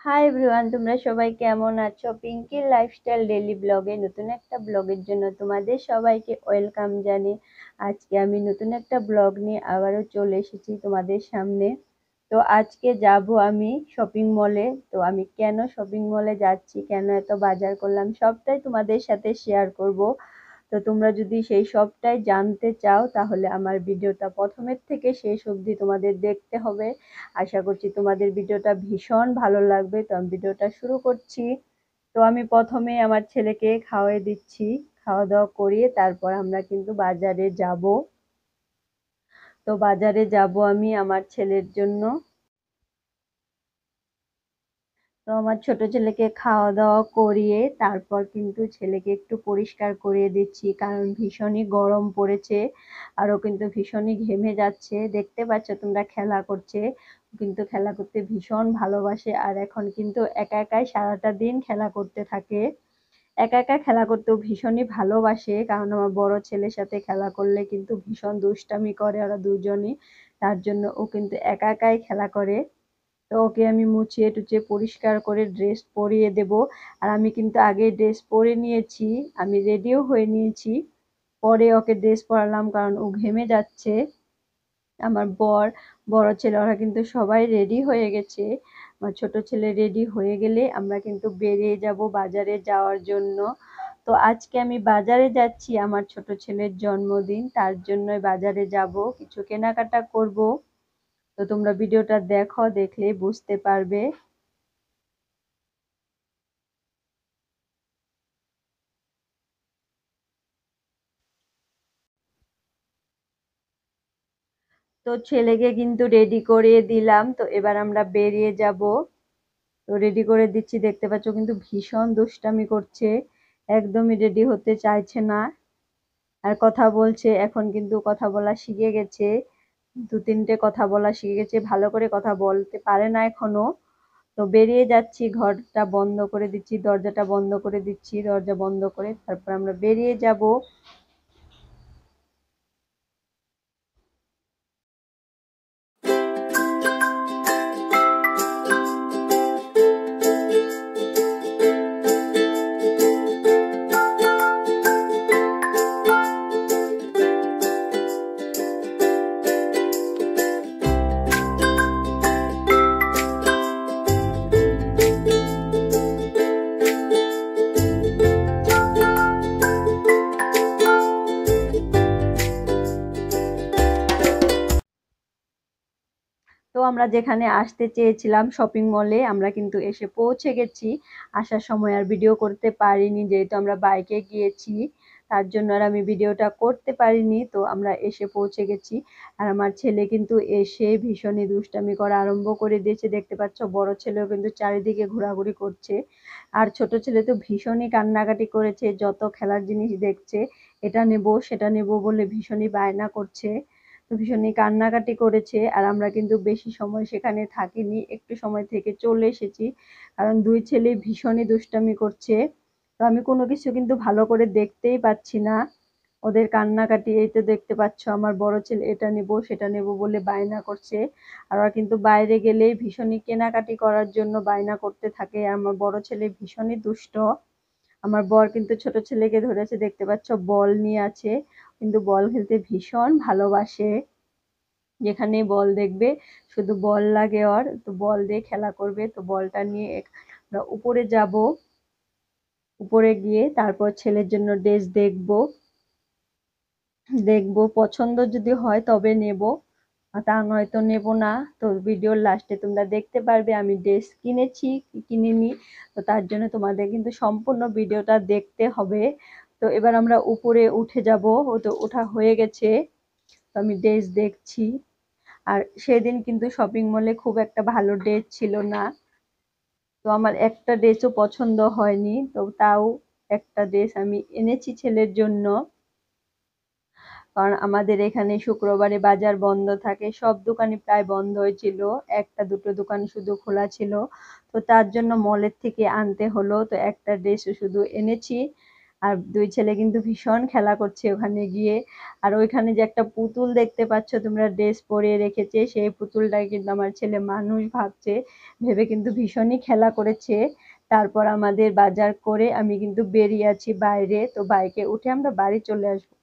Hi everyone, তোমরা সবাই কেমন আছো? পিঙ্কির লাইফস্টাইল ডেইলি ব্লগে নতুন একটা ব্লগের জন্য তোমাদের সবাইকে ওয়েলকাম জানি। আজকে আমি নতুন একটা ব্লগ নিয়ে আবারও চলে এসেছি তোমাদের সামনে। তো আজকে যাব আমি শপিং মলে। তো আমি কেন শপিং মলে যাচ্ছি, কেন এত বাজার করলাম, সবটাই তোমাদের সাথে শেয়ার করব। তো তোমরা যদি সেই সবটাই জানতে চাও তাহলে আমার ভিডিওটা প্রথমের থেকে শেষ অবধি তোমাদের দেখতে হবে। আশা করছি তোমাদের ভিডিওটা ভীষণ ভালো লাগবে। তো আমি ভিডিওটা শুরু করছি। তো আমি প্রথমে আমার ছেলেকে খাওয়াই দিচ্ছি, খাওয়া দাওয়া করিয়ে তারপর আমরা কিন্তু বাজারে যাব। তো বাজারে যাব আমি আমার ছেলের জন্য। তো আমার ছোট ছেলেকে খাওয়া দাওয়া করিয়ে তারপর কিন্তু ছেলেকে একটু পরিষ্কার করিয়ে দিচ্ছি, কারণ ভীষণই গরম পড়েছে আর ও কিন্তু ভীষণই ঘেমে যাচ্ছে। দেখতে পাচ্ছ তোমরা, খেলা করছে। কিন্তু খেলা করতে ভীষণ ভালোবাসে আর এখন কিন্তু একা একাই সারাটা দিন খেলা করতে থাকে। একা একা খেলা করতেও ভীষণই ভালোবাসে, কারণ আমার বড় ছেলের সাথে খেলা করলে কিন্তু ভীষণ দুষ্টামি করে ওরা দুজনই। তার জন্য ও কিন্তু একা একাই খেলা করে। তো ওকে আমি মুছিয়ে টুছিয়ে পরিষ্কার করে ড্রেস পরিয়ে দেব। আর আমি কিন্তু আগে ড্রেস পরে নিয়েছি, আমি রেডিও হয়ে নিয়েছি। পরে ওকে ড্রেস পরালাম কারণ ও ঘেমে যাচ্ছে। আমার বড় ছেলে ওরা কিন্তু সবাই রেডি হয়ে গেছে। আমার ছোট ছেলে রেডি হয়ে গেলে আমরা কিন্তু বেরিয়ে যাব বাজারে যাওয়ার জন্য। তো আজকে আমি বাজারে যাচ্ছি, আমার ছোট ছেলের জন্মদিন, তার জন্যই বাজারে যাব, কিছু কেনাকাটা করব। তো তোমরা ভিডিওটা দেখো, দেখলে বুঝতে পারবে। তো ছেলেকে কিন্তু রেডি করিয়ে দিলাম, তো এবার আমরা বেরিয়ে যাব। তো রেডি করে দিচ্ছি, দেখতে পাচ্ছ কিন্তু ভীষণ দুষ্টামি করছে, একদমই রেডি হতে চাইছে না। আর কথা বলছে, এখন কিন্তু কথা বলা শিখে গেছে, দু তিনটে কথা বলা শিখে গেছে, ভালো করে কথা বলতে পারে না এখনো। তো বেরিয়ে যাচ্ছি, ঘরটা বন্ধ করে দিচ্ছি, দরজাটা বন্ধ করে দিচ্ছি, দরজা বন্ধ করে তারপর আমরা বেরিয়ে যাব। তো আমরা যেখানে আসতে চেয়েছিলাম শপিং মলে, আমরা কিন্তু এসে পৌঁছে গেছি। আসার সময় আর ভিডিও করতে পারিনি, যেহেতু আমরা বাইকে গিয়েছি, তার জন্য আর আমি ভিডিওটা করতে পারিনি। তো আমরা এসে পৌঁছে গেছি। আর আমার ছেলে কিন্তু এসে ভীষণই দুষ্টামি করা আরম্ভ করে দিয়েছে, দেখতে পাচ্ছ। বড় ছেলেও কিন্তু চারিদিকে ঘোরাঘুরি করছে। আর ছোট ছেলে তো ভীষণই কান্নাকাটি করেছে, যত খেলার জিনিস দেখছে এটা নেব সেটা নেব বলে ভীষণই বায়না করছে। তো ভীষণই কান্নাকাটি করেছে। আর আমরা কিন্তু বেশি সময় সেখানে থাকিনি, একটু সময় থেকে চলে এসেছি, কারণ দুই ছেলে ভীষণই দুষ্টামি করছে। তো আমি কোনো কিছু কিন্তু ভালো করে দেখতেই পাচ্ছি না, ওদের কান্নাকাটি। এই তো দেখতে পাচ্ছ, আমার বড় ছেলে এটা নেব সেটা নেব বলে বায়না করছে। আর ওরা কিন্তু বাইরে গেলেই ভীষণই কেনাকাটি করার জন্য বায়না করতে থাকে। আমার বড় ছেলে ভীষণই দুষ্ট। আমার বর কিন্তু ছোট ছেলেকে ধরেছে, দেখতে পাচ্ছ, বল নিয়ে আছে, কিন্তু বল খেলতে ভীষণ ভালোবাসে। যেখানে বল দেখবে শুধু বল লাগে ওর, তো বল দিয়ে খেলা করবে। তো বলটা নিয়ে আমরা উপরে যাব, উপরে গিয়ে তারপর ছেলের জন্য ড্রেস দেখবো। পছন্দ যদি হয় তবে নেব, আর তা নয়তো নেব না। তো ভিডিওর লাস্টে তোমরা দেখতে পারবে আমি ড্রেস কিনেছি কি কিনিনি। তো তার জন্য তোমাদের কিন্তু সম্পূর্ণ ভিডিওটা দেখতে হবে। তো এবার আমরা উপরে উঠে যাব, ও তো ওঠা হয়ে গেছে। তো আমি ড্রেস দেখছি। আর সেদিন কিন্তু শপিং মলে খুব একটা ভালো ড্রেস ছিল না। তো আমার একটা ড্রেসও পছন্দ হয়নি, তো তাও একটা ড্রেস আমি এনেছি ছেলের জন্য। কারণ আমাদের এখানে শুক্রবারে বাজার বন্ধ থাকে, সব দোকানই প্রায় বন্ধ হয়েছিল, একটা দুটো দোকান শুধু খোলা ছিল। তো তার জন্য মলের থেকে আনতে হলো। তো একটা ড্রেস শুধু এনেছি, আর দুই ছেলে কিন্তু ভীষণ খেলা করছে ওখানে গিয়ে। আর ওইখানে যে একটা পুতুল দেখতে পাচ্ছ তোমরা ড্রেস পরিয়ে রেখেছে, সেই পুতুলটাকে কিন্তু আমার ছেলে মানুষ ভাবছে, ভেবে কিন্তু ভীষণই খেলা করেছে। তারপর আমাদের বাজার করে আমি কিন্তু বেরিয়ে আছি বাইরে, তো বাইকে উঠে আমরা বাড়ি চলে আসবো।